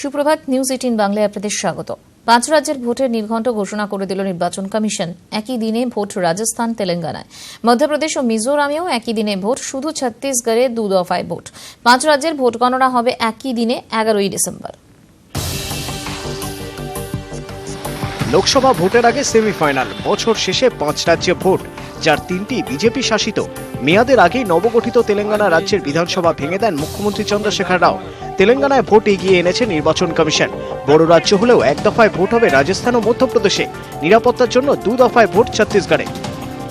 সুপ্রভাত, নিউজ 18 বাংলায় আপনাদের স্বাগত। 5 রাজ্যের ভোটের নির্ঘণ্ট ঘোষণা করে দিল নির্বাচন কমিশন। একই দিনে ভোট রাজস্থান, তেলেঙ্গানায়। মধ্যপ্রদেশ ও মিজোরামেও একই দিনে ভোট, শুধু ছত্তিশগড়ে 2 দফায় ভোট। 5 রাজ্যের ভোট গণনা হবে একই দিনে 11ই ডিসেম্বর। লোকসভা ভোটের আগে সেমিফাইনাল, বছর শেষে 5 রাজ্যে ভোট, যার 3টি বিজেপি শাসিত। মেয়াদের আগেই নবগঠিত তেলেঙ্গানা রাজ্যের বিধানসভা ভেঙে দেন মুখ্যমন্ত্রী চন্দ্রশেখর রাও। তেলেঙ্গানায় ভোট এগিয়ে এনেছে নির্বাচন কমিশন। বড় রাজ্য হলেও 1 দফায় ভোট হবে রাজস্থান ও মধ্যপ্রদেশে। নিরাপত্তার জন্য 2 দফায় ভোট ছত্তিশগড়ে।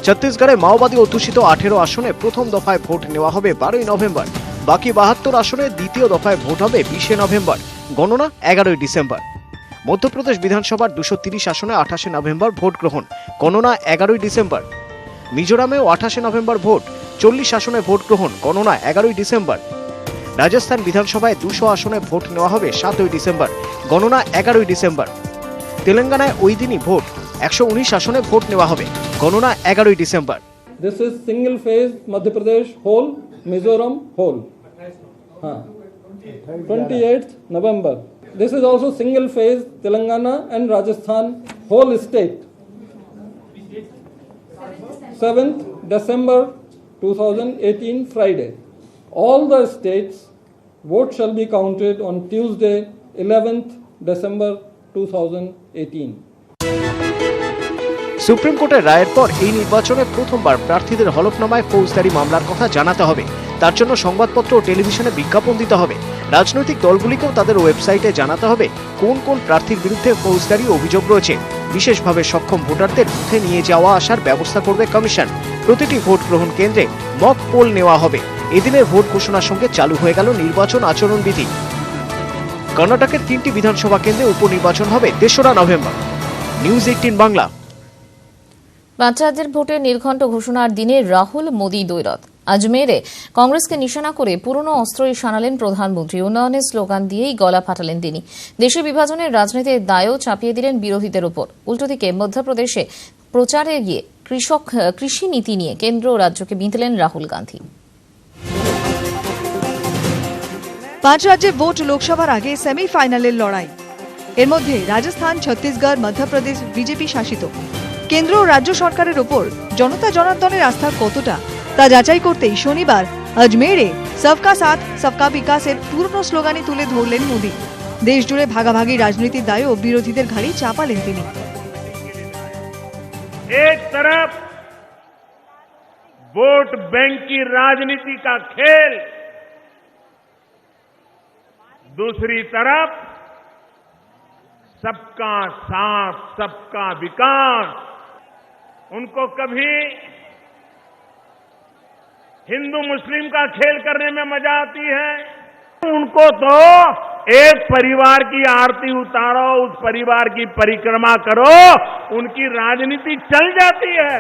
ছত্তিশগড়ে মাওবাদী অধ্যুষিত 18 আসনে প্রথম দফায় ভোট নেওয়া হবে 12ই নভেম্বর। বাকি 72 আসনে দ্বিতীয় দফায় ভোট হবে 20 নভেম্বর। গণনা 11ই ডিসেম্বর। মধ্যপ্রদেশ বিধানসভার 230 আসনে 28 নভেম্বর ভোট গ্রহণ, গণনা 11ই ডিসেম্বর। মিজোরামেও 28 নভেম্বর ভোট, 40 আসনে ভোট গ্রহণ, গণনা 11ই ডিসেম্বর। রাজস্থান বিধানসভায় 200 আসনে ভোট নেওয়া হবে 7ই ডিসেম্বর, গণনা 11ই ডিসেম্বর। তেলেঙ্গানায় ওই দিনই ভোট, 119 আসনে ভোট নেওয়া হবে, গণনা 11ই December. This is single phase Madhya Pradesh whole, Mizoram whole. 28th November. This is also single phase Telangana and Rajasthan whole state. 7th December 2018 Friday. All the states vote shall be counted on Tuesday 11th December 2018. Supreme কোর্টের রায়ের পর এই নির্বাচনে প্রথমবার প্রার্থীদের হলফনামায় ফৌজদারি মামলার কথা জানাতে হবে। তার জন্য সংবাদপত্র ও টেলিভিশনে বিজ্ঞাপন দিতে হবে। রাজনৈতিক দলগুলিকেও তাদের ওয়েবসাইটে জানাতে হবে কোন কোন প্রার্থীর বিরুদ্ধে ফৌজদারি অভিযোগ রয়েছে। বিশেষভাবে সক্ষম ভোটারদের বুথে নিয়ে যাওয়া আসার ব্যবস্থা করবে কমিশন। প্রতিটি ভোট গ্রহণ কেন্দ্রে মক পোল নেওয়া হবে। এদিনের ভোট ঘোষণার সঙ্গে চালু হয়ে গেল নির্বাচন আচরণবিধি। কর্ণাটকের 3টি বিধানসভা কেন্দ্রে উপনির্বাচন হবে 3রা নভেম্বর। নিউজ 18 বাংলা। 5 রাজ্যের ভোটের নির্ঘণ্ট ঘোষণার দিনে রাহুল মোদি দৈরত। আজমেরে কংগ্রেসকে নিশানা করে পুরনো অস্ত্রই শানালেন প্রধানমন্ত্রী। উন্নয়নের স্লোগান দিয়েই গলা ফাটালেন তিনি। দেশে বিভাজনের রাজনীতির দায়ও চাপিয়ে দিলেন বিরোধীদের উপর। উল্টোদিকে মধ্যপ্রদেশে প্রচারে গিয়ে কৃষি নীতি নিয়ে কেন্দ্র ও রাজ্যকে বিঁধলেন রাহুল গান্ধী। 5 রাজ্যে ভোট লোকসভার আগে সেমিফাইনালের লড়াই। এর মধ্যে রাজস্থান, ছত্তিশগড়, মধ্যপ্রদেশ বিজেপি শাসিত। কেন্দ্র ও রাজ্য সরকারের ওপর জনতা জনার্দনের আস্থা কতটা তা যাচাই করতেই শনিবার আজমেরে সবকা সাথ সবকা বিকাশের পুরনো স্লোগানই তুলে ধরলেন মোদি। দেশ জুড়ে ভাগাভাগি রাজনীতির দায়ও বিরোধীদের ঘাড়ে চাপালেন তিনি। एक तरफ वोट बैंक की राजनीति का खेल, दूसरी तरफ सबका साथ सबका विकास। उनको कभी हिंदू मुस्लिम का खेल करने में मजा आती है, उनको तो एक परिवार की आरती उतारो, उस परिवार की परिक्रमा करो, उनकी राजनीति चल जाती है।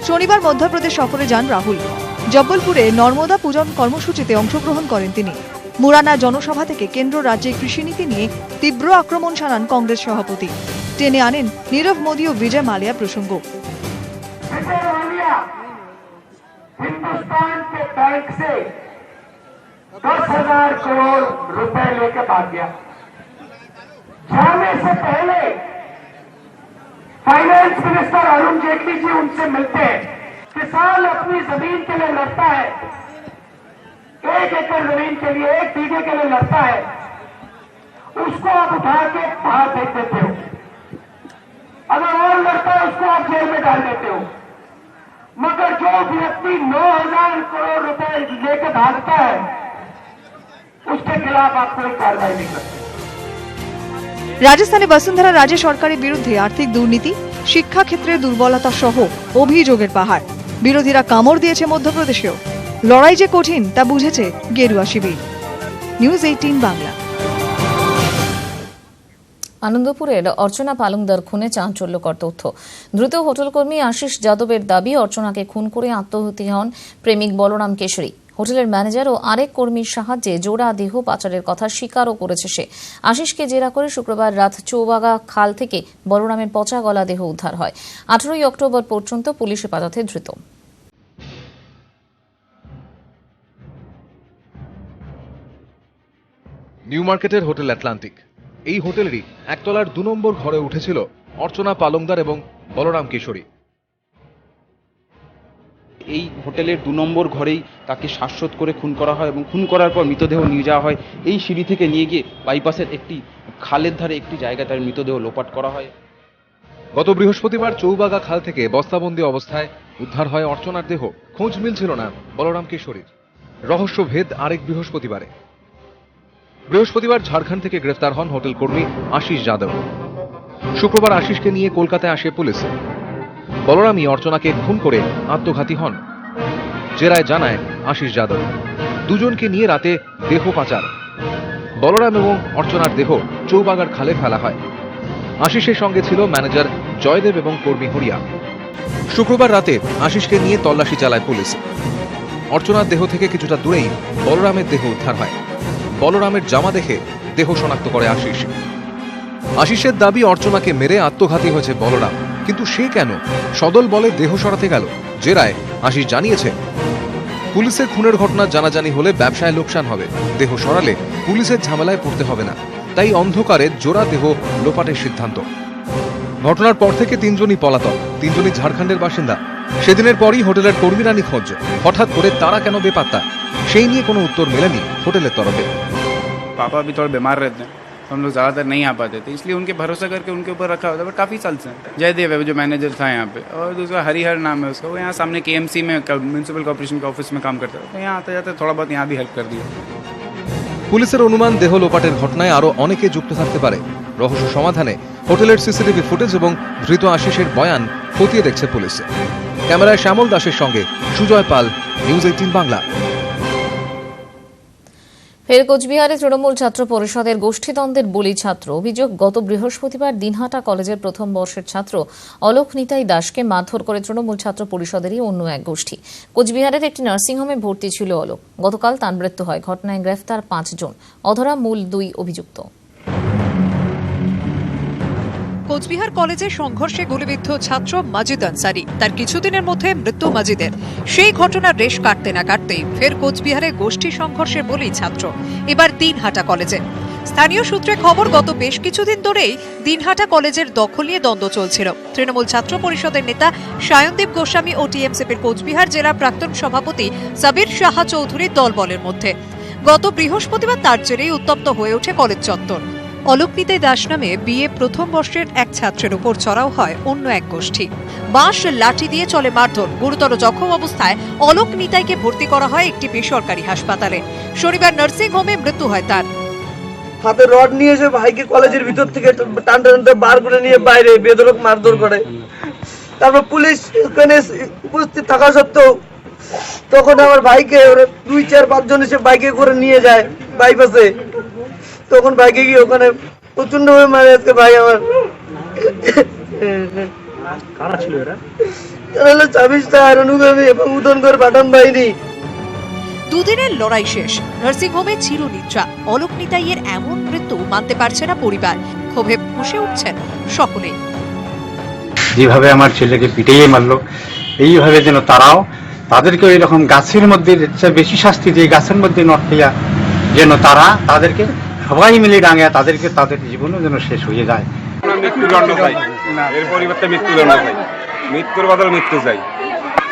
শনিবার মধ্যপ্রদেশ সফরে যান রাহুল। জব্বলপুরে নর্মদা পূজন কর্মসূচিতে অংশগ্রহণ করেন তিনি। মুরানা জনসভা থেকে কেন্দ্র রাজ্যে কৃষিনীতি নিয়ে তীব্র আক্রমণ শানান কংগ্রেস সভাপতি। টেনে আনেন নীরব মোদী ও বিজয় মালিয়া প্রসঙ্গ। हिंदुस्तान के बैंक से 10,000 करोड़ रुपए लेकर भाग गया। जाने से पहले फाइनेंस मिनिस्टर अरुण जेटली जी उनसे मिलते हैं। किसान अपनी जमीन के लिए लड़ता है, 1 एकड़ जमीन के लिए, 1 बीघे के लिए लड़ता है, उसको आप उठा के बाहर फेंक देते हो। अगर और लड़ता है उसको आप जेल में डाल देते हो। मगर जो व्यक्ति 9,000 करोड़ रुपए लेकर भागता है उसके खिलाफ आप कोई कार्रवाई नहीं करते। রাজস্থানে বসুন্ধরা রাজে সরকারের বিরুদ্ধে আর্থিক দুর্নীতি, শিক্ষা ক্ষেত্রে দুর্বলতা সহ অভিযোগের পাহাড়। বিরোধীরা কামড় দিয়েছে মধ্যপ্রদেশেও। লড়াই যে কঠিন তা বুঝেছে গেরুয়া শিবির। নিউজ 18 বাংলা। আনন্দপুরের অর্চনা পালুংদার খুনে চাঞ্চল্যকর তথ্য। দ্রুত হোটেলকর্মী আশিস যাদবের দাবি, অর্চনাকে খুন করে আত্মহত্যা হন প্রেমিক বলরাম কেশরী। হোটেলের ম্যানেজার ও আরেক কর্মীর সাহায্যে জোড়া দেহ পাচারের কথা স্বীকারও করেছে সে। আশিসকে জেরা করে শুক্রবার রাত চৌবাগা খাল থেকে বলরামের পচা গলা দেহ উদ্ধার হয়। 18ই অক্টোবর পর্যন্ত পুলিশ হেফাজতে ধৃত। নিউ মার্কেটের হোটেল অ্যাটলান্টিক। এই হোটেলেরই একতলার 2 নম্বর ঘরে উঠেছিল অর্চনা পালংদার এবং বলরাম কেশরী। এই হোটেলের 2 নম্বর ঘরেই তাকে শ্বাসরোধ করে খুন করা হয় এবং খুন করার পর মৃতদেহ নিয়ে যাওয়া হয় এই সিঁড়ি থেকে নিয়ে গিয়ে বাইপাসের একটি খালের ধারে একটি জায়গায় তার মৃতদেহ লোপাট করা হয়। গত বৃহস্পতিবার চৌবাগা খাল থেকে বস্তাবন্দি অবস্থায় উদ্ধার হয় অর্চনার দেহ। খোঁজ মিলছিল না বলরাম কেশরীর। রহস্যভেদ আরেক বৃহস্পতিবার ঝাড়খণ্ড থেকে গ্রেফতার হন হোটেল কর্মী আশিস যাদব। শুক্রবার আশিসকে নিয়ে কলকাতায় আসে পুলিশ। বলরামই অর্চনাকে খুন করে আত্মঘাতী হন। জেরায় জানায় আশিস যাদব, দুজনকে নিয়ে রাতে দেহ পাচার। বলরাম এবং অর্চনার দেহ চৌবাগার খালে ফেলা হয়। আশিসের সঙ্গে ছিল ম্যানেজার জয়দেব এবং কর্মী হরিয়া। শুক্রবার রাতে আশিসকে নিয়ে তল্লাশি চালায় পুলিশ। অর্চনার দেহ থেকে কিছুটা দূরেই বলরামের দেহ উদ্ধার হয়। বলরামের জামা দেখে দেহ শনাক্ত করে আশিস। আশিসের দাবি অর্চনাকে মেরে আত্মঘাতী হয়েছে বলরাম, কিন্তু সে কেন সদল বলে দেহ সরাতে গেল? জেরায় আশিস জানিয়েছে, পুলিশের খুনের ঘটনা জানাজানি হলে ব্যবসায় লোকসান হবে, দেহ সরালে পুলিশের ঝামেলায় পড়তে হবে না, তাই অন্ধকারে জোড়া দেহ লোপাটের সিদ্ধান্ত। ঘটনার পর থেকে 3 জনই পলাতক, 3 জনই ঝাড়খণ্ডের বাসিন্দা। সেদিনের পরই হোটেলের কর্মীরা নিখোঁজ। হঠাৎ করে তারা কেন বেপাত্তা, সেই নিয়ে কোনো উত্তর মেলেনি হোটেলের তরফে। पापा भी थोड़ा बीमार रहते हैं, हम लोग ज़्यादातर नहीं आ पाते थे, इसलिए उनके भरोसा करके उनके ऊपर रखा होता है। बट काफ़ी साल से जयदेव है जो मैनेजर था यहाँ पे, और दूसरा हरिहर नाम है उसका, वो यहाँ सामने KMC में म्यूनसिपल कॉर्पोरेशन के ऑफिस में काम करता है, तो यहाँ आते जाते थोड़ा बहुत यहाँ भी हेल्प कर दिया। পুলিশের অনুমান দেহ লোপাটের ঘটনায় আরো অনেকে যুক্ত থাকতে পারে। রহস্য সমাধানে হোটেলের সিসিটিভি ফুটেজ এবং ধৃত আশিসের বয়ান খতিয়ে দেখছে পুলিশ। ক্যামেরায় শ্যামল দাসের সঙ্গে সুজয় পাল, নিউজ 18 বাংলা। ফের কোচবিহারে তৃণমূল ছাত্র পরিষদের গোষ্ঠীদ্বন্দ্বের বলি ছাত্র। অভিযোগ, গত বৃহস্পতিবার দিনহাটা কলেজের প্রথম বর্ষের ছাত্র অলোক নিতাই দাসকে মারধর করে তৃণমূল ছাত্র পরিষদেরই অন্য এক গোষ্ঠী। কোচবিহারের একটি নার্সিংহোমে ভর্তি ছিল অলোক। গতকাল তার মৃত্যু হয়। ঘটনায় গ্রেফতার 5 জন, অধরা মূল 2 অভিযুক্ত। কোচবিহার কলেজে সংঘর্ষে গুলিবিদ্ধ ছাত্র মাজিদ আনসারি, তার কিছুদিনের মধ্যে মৃত্যু মাজিদের। সেই ঘটনার রেশ কাটতে না কাটতেই ফের কোচবিহারে গোষ্ঠী সংঘর্ষের বলি ছাত্র, এবার দিনহাটা কলেজে। স্থানীয় সূত্রে খবর, গত বেশ কিছুদিন ধরেই দিনহাটা কলেজের দখল নিয়ে দ্বন্দ্ব চলছিল তৃণমূল ছাত্র পরিষদের নেতা সায়নদীপ গোস্বামী ও টিএমসিপির কোচবিহার জেলা প্রাক্তন সভাপতি সাবির শাহ চৌধুরীর দলবলের মধ্যে। গত বৃহস্পতিবার তার জেরেই উত্তপ্ত হয়ে ওঠে কলেজ চত্বর। অলোক নিতাই দাস নামে বিএ প্রথম বর্ষের এক ছাত্রের উপর চড়াও হয় অন্য এক গোষ্ঠী। বাঁশ লাঠি দিয়ে চলে মারধর। গুরুতর জখম অবস্থায় অলোক নিতাইকে ভর্তি করা হয় একটি বেসরকারি হাসপাতালে। শনিবার নার্সিং হোমে মৃত্যু হয় তার। হাতে রড নিয়ে এসে ভাইকে কলেজের ভিতর থেকে টানতে টানতে বার করে নিয়ে বাইরে বেধড়ক মারধর করে। তারপর পুলিশ এখানে উপস্থিত থাকা সত্ত্বেও তখন আমার ভাইকে 2-4-5 জন এসে বাইকে করে নিয়ে যায় বাইপাসে। তখন বাইকে গিয়ে ওখানে প্রচন্ড ভাবে মারে। আজকে ভাই আমার কারা ছিল এরা? হলো 26টা অনুগামী এবং উদনগড় পাঠান বাহিনী। দুদিনের লড়াই শেষ, নার্সিংহোমে চিরনিদ্রা। অলোক নিতাইয়ের এমন মৃত্যু মানতে পারছে না পরিবার, ক্ষোভে ফুঁসে উঠছেন সকলেই। যেভাবে আমার ছেলেকে পিটিয়ে মারলো, এইভাবে যেন তারাও তাদেরকে এরকম গাছের মধ্যে বেশি শাস্তি দিয়ে গাছের মধ্যে নটিয়া যেন তারা তাদেরকে সবাই মিলে ডাঙে তাদেরকে তাদের জীবনও যেন শেষ হয়ে যায়। মৃত্যুদণ্ড চাই, এর পরিবর্তে মৃত্যুদণ্ড চাই, মৃত্যুর বদল মৃত্যু চাই।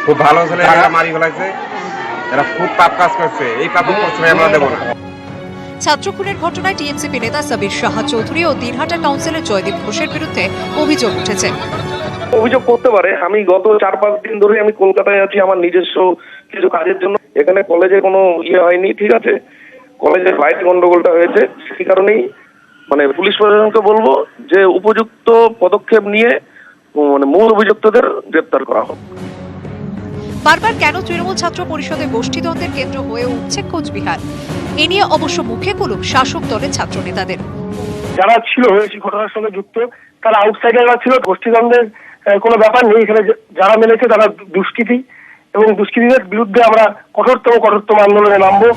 খুব ভালো ছেলে মারি ফেলাইছে, এরা খুব পাপ কাজ করছে, এই পাপ প্রশ্রয় আমরা দেবো না। ছাত্র খুনের ঘটনায় টিএমসিপি নেতা সাবির শাহ চৌধুরী ও দিনহাটা কাউন্সিলর জয়দীপ ঘোষের বিরুদ্ধে অভিযোগ উঠেছে। অভিযোগ করতে পারে। আমি গত 4-5 দিন ধরে আমি কলকাতায় আছি আমার নিজস্ব কিছু কাজের জন্য। এখানে কলেজে কোনো হয়নি, ঠিক আছে, কলেজের বাইরে গন্ডগোলটা হয়েছে। সেই কারণেই পুলিশ প্রশাসনকে বলবো যে উপযুক্ত পদক্ষেপ নিয়ে মূল অভিযুক্তদের গ্রেপ্তার করা হোক। বারবার কেন তৃণমূল ছাত্র পরিষদের গোষ্ঠীদ্বন্দ্বের কেন্দ্র হয়ে উঠছে কোচবিহার, এ নিয়ে অবশ্য মুখে কুলুপ শাসক দলের ছাত্র নেতাদের। যারা ছিল এই ঘটনার সঙ্গে যুক্ত তারা আউটসাইডাররা ছিল, গোষ্ঠীদ্বন্দ্বের কোনো ব্যাপার নেই। এখানে যারা মেনেছে তারা দুষ্কৃতী, এবং দুষ্কৃতীদের বিরুদ্ধে আমরা কঠোরতম আন্দোলনে নামবো।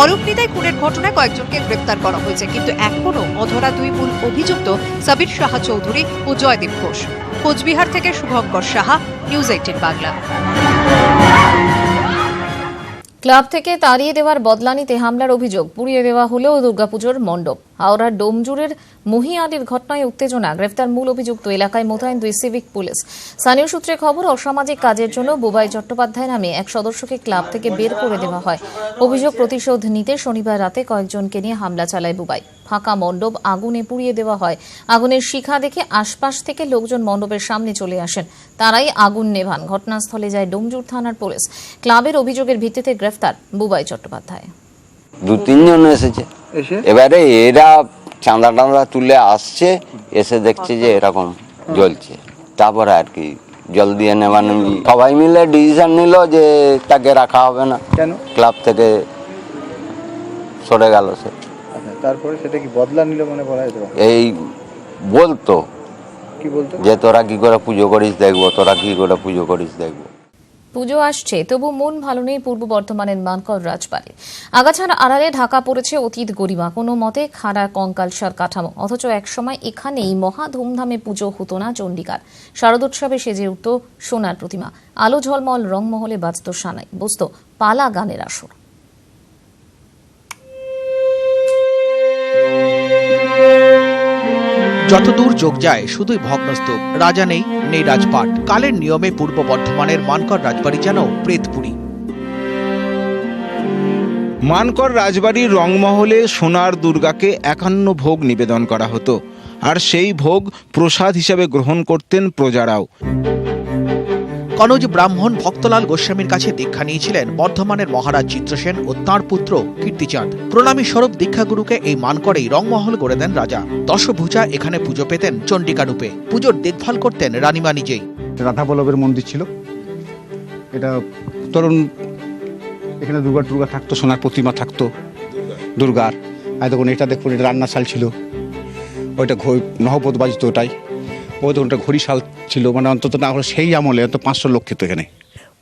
অলোক নিতাই খুনের ঘটনায় কয়েকজনকে গ্রেপ্তার করা হয়েছে, কিন্তু এখনো অধরা 2 মূল অভিযুক্ত সাবির শাহ চৌধুরী ও জয়দীপ ঘোষ। কোচবিহার থেকে শুভঙ্কর সাহা, নিউজ 18 বাংলা। ক্লাব থেকে তাড়িয়ে দেওয়ার বদলা নিতে হামলার অভিযোগ, পুড়িয়ে দেওয়া হলেও দুর্গাপুজোর মণ্ডপ। হাওড়ার ডোমজুড়ের মহিয়ালির ঘটনায় উত্তেজনা, গ্রেফতার মূল অভিযুক্ত, এলাকায় মোতায়েন 2 সিভিক পুলিশ। স্থানীয় সূত্রে খবর, অসামাজিক কাজের জন্য বুবাই চট্টোপাধ্যায় নামে এক সদস্যকে ক্লাব থেকে বের করে দেওয়া হয়। অভিযোগ, প্রতিশোধ নিতে শনিবার রাতে কয়েকজনকে নিয়ে হামলা চালায় বুবাই। ফাঁকা মণ্ডপ আগুনে পুড়িয়ে দেওয়া হয়। আগুনের শিখা দেখে আশপাশ থেকে লোকজন মণ্ডপের সামনে চলে আসেন, তারাই আগুন নেভান। ঘটনাস্থলে যায় ডোমজুড় থানার পুলিশ। ক্লাবের অভিযোগের ভিত্তিতে গ্রেফতার বুবাই চট্টোপাধ্যায়। 2-3 জন এসেছে, এবারে এরা চাঁদা টাঁদা তুলে আসছে, এসে দেখছে যে এরকম জ্বলছে, তারপরে আর কি জল দিয়ে নেবানি। সবাই মিলে ডিসিশন নিল যে তাকে রাখা হবে না, কেন ক্লাব থেকে সরে গেল সে। তারপরে সেটা কি বদলা নিল মনে করা যেতে পারে? এই বলতো কি বলতো যে তোরা কি করে পুজো করিস দেখবো, তোরা কি করে পুজো করিস দেখবো। পুজো আসছে, তবু মন ভালো নেই পূর্ব বর্ধমানের মানকর রাজবাড়ির। আগাছার আড়ালে ঢাকা পড়েছে অতীত গরিমা, কোনো মতে খাড়া কঙ্কালসার কাঠামো। অথচ একসময় এখানেই মহা ধুমধামে পুজো হতো না চণ্ডিকার। শারদোৎসবে সেজে উঠত সোনার প্রতিমা, আলো ঝলমল রংমহলে বাজত সানাই, বসত পালা গানের আসর। যতদূর চোখ যায় শুধুই ভগ্নস্তূপ, রাজা নেই, নেই রাজপাট। কালের নিয়মে পূর্ব বর্ধমানের মানকর রাজবাড়ি যেন প্রেতপুরী। মানকর রাজবাড়ির রংমহলে সোনার দুর্গাকে 51 ভোগ নিবেদন করা হতো, আর সেই ভোগ প্রসাদ হিসেবে গ্রহণ করতেন প্রজারাও। কনজ ব্রাহ্মণ ভক্তলাল গোস্বামীর কাছে দীক্ষা নিয়েছিলেন বর্ধমানের মহারাজ চিত্রসেন ও তাঁর পুত্র কীর্তিচাঁদ। প্রণামী স্বরূপ দীক্ষাগুরুকে এই মানকরেই রংমহল করে দেন রাজা। দশভুজা এখানে পুজো পেতেন চণ্ডিকা রূপে। পুজোর দেখভাল করতেন রানীমা নিজেই। রাধা বল্লভের মন্দির ছিল এটা, তরুণ এখানে দুর্গা থাকতো, সোনার প্রতিমা থাকতো দুর্গার। আর দেখুন এটা দেখুন, এটা রান্নাশাল ছিল, ওইটা নহপত বাজিত, ওটাই ওই তখন একটা ঘড়িশাল ছিল, মানে অন্তত না হলে সেই আমলে অন্তত 500 লোক খেত এখানে।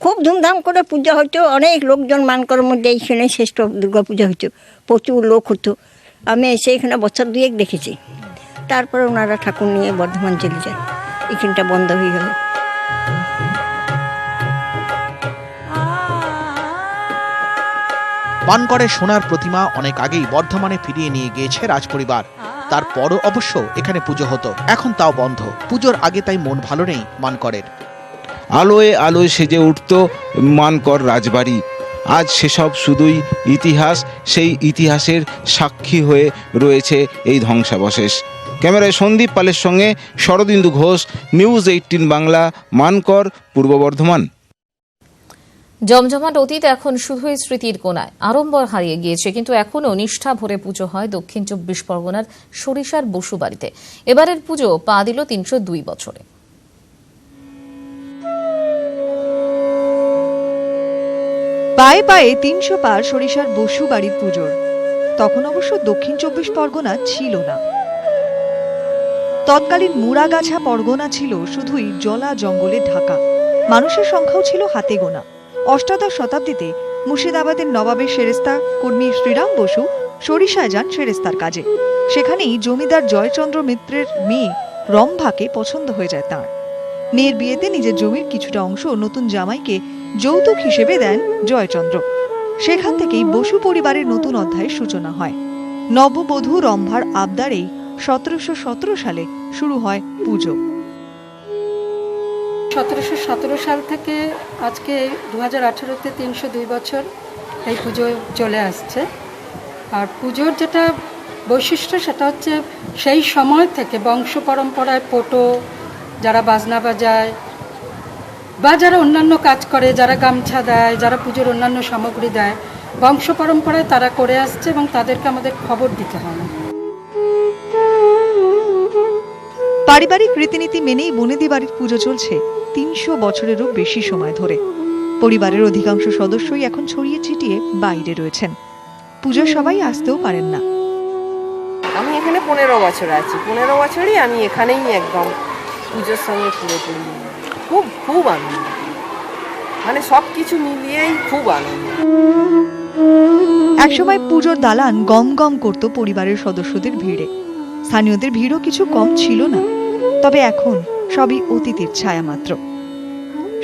খুব ধুমধাম করে পূজা হতো, অনেক লোকজন মানকর মধ্যে এইখানে শ্রেষ্ঠ দুর্গা পূজা হতো, প্রচুর লোক হতো। আমি এসে এখানে বছর 2 দেখেছি, তারপরে ওনারা ঠাকুর নিয়ে বর্ধমান চলে যায়, এখানটা বন্ধ হয়ে গেল। মানকরের সোনার প্রতিমা অনেক আগেই বর্ধমানে ফিরিয়ে নিয়ে গিয়েছে রাজপরিবার। তারপরও অবশ্য এখানে পুজো হতো, এখন তাও বন্ধ। পুজোর আগে তাই মন ভালো নেই মানকরের। আলোয় আলোয় সেজে উঠত মানকর রাজবাড়ি। আজ সেসব শুধুই ইতিহাস, সেই ইতিহাসের সাক্ষী হয়ে রয়েছে এই ধ্বংসাবশেষ। ক্যামেরায় সন্দীপ পালের সঙ্গে শরদিন্দু ঘোষ, নিউজ 18 বাংলা, মানকর, পূর্ব বর্ধমান। জমজমাট অতীত এখন শুধুই স্মৃতির কোনায়, আড়ম্বর হারিয়ে গিয়েছে, কিন্তু এখনও নিষ্ঠা ভরে পুজো হয় দক্ষিণ 24 পরগনার সরিষার বসু বাড়িতে। এবারের পুজো পা দিল 302 বছরে। পায়ে পায়ে 300 পার সরিষার বসু বাড়ির পুজোর। তখন অবশ্য দক্ষিণ 24 পরগনা ছিল না। তৎকালীন মুড়াগাছা পরগনা ছিল শুধুই জলা জঙ্গলে ঢাকা। মানুষের সংখ্যাও ছিল হাতে গোনা। অষ্টাদশ শতাব্দীতে মুর্শিদাবাদের নবাবের সেরেস্তা কর্মী শ্রীরাম বসু সরিষায় যান সেরেস্তার কাজে। সেখানেই জমিদার জয়চন্দ্র মিত্রের মেয়ে রম্ভাকে পছন্দ হয়ে যায় তাঁর। মেয়ের বিয়েতে নিজের জমির কিছুটা অংশ নতুন জামাইকে যৌতুক হিসেবে দেন জয়চন্দ্র। সেখান থেকেই বসু পরিবারের নতুন অধ্যায়ের সূচনা হয়। নববধূ রম্ভার আবদারেই 1717 সালে শুরু হয় পুজো। 1717 সাল থেকে আজকে 2018-তে 302 বছর এই পুজো চলে আসছে। আর পুজোর যেটা বৈশিষ্ট্য সেটা হচ্ছে সেই সময় থেকে বংশ পরম্পরায় পটো, যারা বাজনা বাজায় বা যারা অন্যান্য কাজ করে, যারা গামছা দেয়, যারা পুজোর অন্যান্য সামগ্রী দেয়, বংশ পরম্পরায় তারা করে আসছে এবং তাদেরকে আমাদের খবর দিতে হয় না। পারিবারিক রীতিনীতি মেনেই বনেদি বাড়ির পুজো চলছে 300 বছরেরও বেশি সময় ধরে। পরিবারের অধিকাংশ সদস্যই এখন ছড়িয়ে ছিটিয়ে বাইরে রয়েছেন। পুজোর সবাই আসতেও পারেন না। আমি এখানে 15 বছর আছি, 15 বছরই আমি এখানেই একদম পুজোর সঙ্গে পুরোপুরি খুব আনন্দ, মানে সব কিছু মিলিয়েই খুব আনন্দ। একসময় পুজোর দালান গম গম করত পরিবারের সদস্যদের ভিড়ে। স্থানীয়দের ভিড়ও কিছু কম ছিল না। তবে এখন সবই অতীতের ছায়া মাত্র।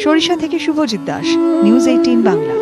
সরিষা থেকে শুভজিৎ দাস, নিউজ 18 বাংলা।